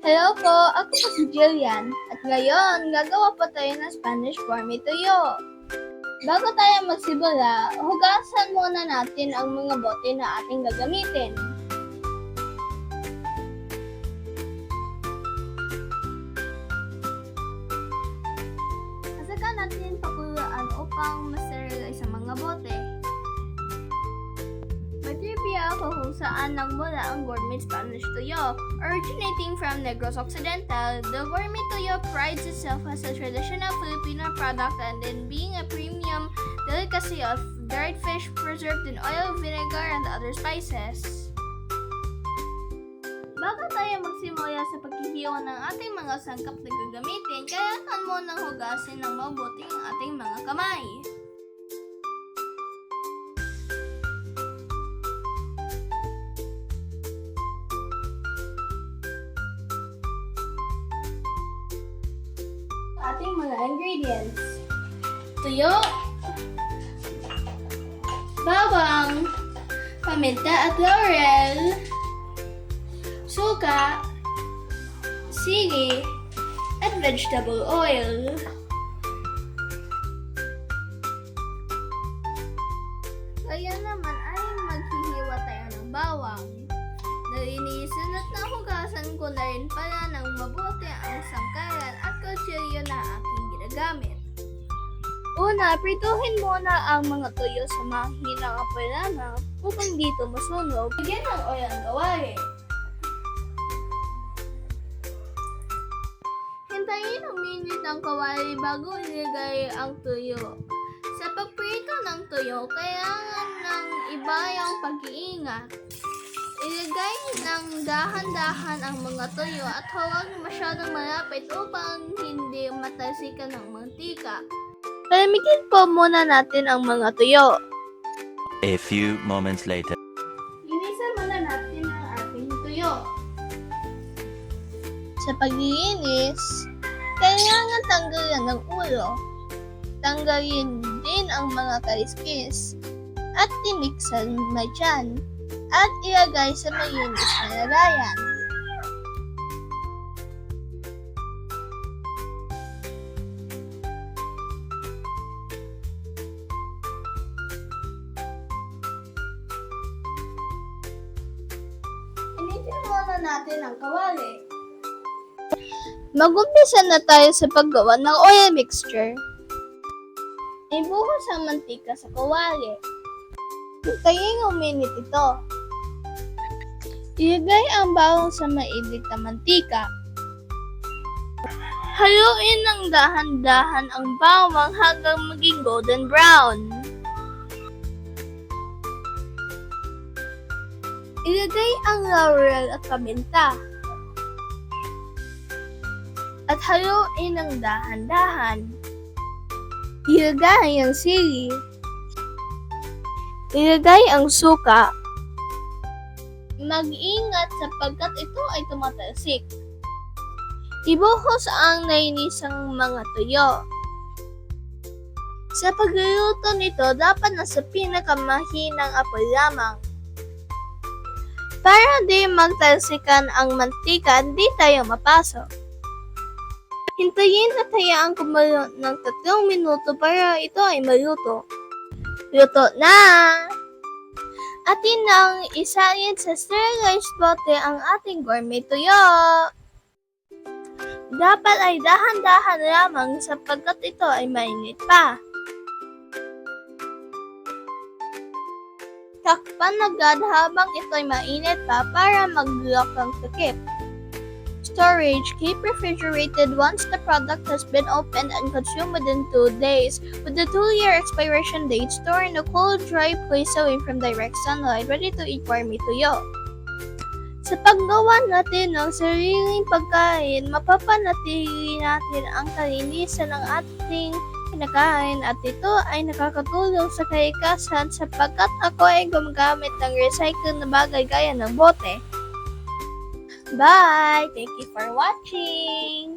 Hello po, ako po si Jillian at ngayon gagawa po tayo ng Spanish Gourmet Tuyo. Bago tayo magsimula, hugasan muna natin ang mga bote na ating gagamitin. Saka natin pakuluan upang ma-sterilize ang mga bote. Matrivia ako kung saan nagmula ang Gourmet Spanish Tuyo. Originating from Negros Occidental, the Gourmet Tuyo prides itself as a traditional Filipino product and in being a premium delicacy of dried fish preserved in oil, vinegar, and other spices. Bago tayo magsimula sa paghihiwa ng ating mga sangkap na gagamitin, kailangan mo nang hugasin ng mabuti ang ating mga kamay. Ating mga ingredients: tuyo, bawang, paminta at laurel, suka, sili, at vegetable oil. Kaya naman ay maghihiwa tayo ng bawang. Nalinisin at nahugasan ko na rin pala ng mabuti ang sangkalan at kutsilyo na aking ginagamit. Una, prituhin muna ang mga tuyo sa mahinang apoy lamang upang dito masunog. Bigyan ng oil ang kawali. Hintayin uminit ang kawali bago ilagay ang tuyo. Sa pagprito ng tuyo, kailangan ng iba yung pag-iingat. Ilagay ng dahan-dahan ang mga tuyo at huwag masyadong malapit upang hindi matalsikan ng mantika. Palamigin po muna natin ang mga tuyo. A few moments later. Linisan muna natin ang ating tuyo. Sa paglilinis, kailangan tanggalin ng ulo. Tanggalin din ang mga kaliskis at timiksan may tiyan at ilagay sa malinis na lagayan. Initin muna natin ang kawali. Mag-umpisa na tayo sa paggawa ng oil mixture. Ibuhos ang mantika sa kawali. Hintayin uminit ito. Ilagay ang bawang sa mainit na mantika. Haluin ng dahan-dahan ang bawang hanggang maging golden brown. Ilagay ang laurel at paminta. At haluin ng dahan-dahan. Ilagay ang sili. Ilagay ang suka. Mag-ingat sapagkat ito ay tumatalsik. Ibuhos ang nainisang mga tuyo. Sa pagluluto nito, dapat nasa pinakamahinang apoy lamang. Para di magtalsikan ang mantika, di tayo mapasok. Hintayin at hayaan kumulo ng 3 minuto para ito ay maluto. Luto na! Atin nang isalin sa sterilized bote ang ating gourmet tuyo. Dapat ay dahan-dahan lamang sapagkat ito ay mainit pa. Takpan agad habang ito ay mainit pa para mag-lock ang takip. Storage. Keep refrigerated once the product has been opened and consumed within 2 days. With the 2-year expiration date, store in a cool, dry place away from direct sunlight, ready to eat gourmet tuyo. Sa paggawa natin ng sariling pagkain, mapapanatili natin ang kalinisan ng ating kinakain at ito ay nakakatulong sa kalikasan sapagkat ako ay gumagamit ng recycled na bagay gaya ng bote. Bye! Thank you for watching!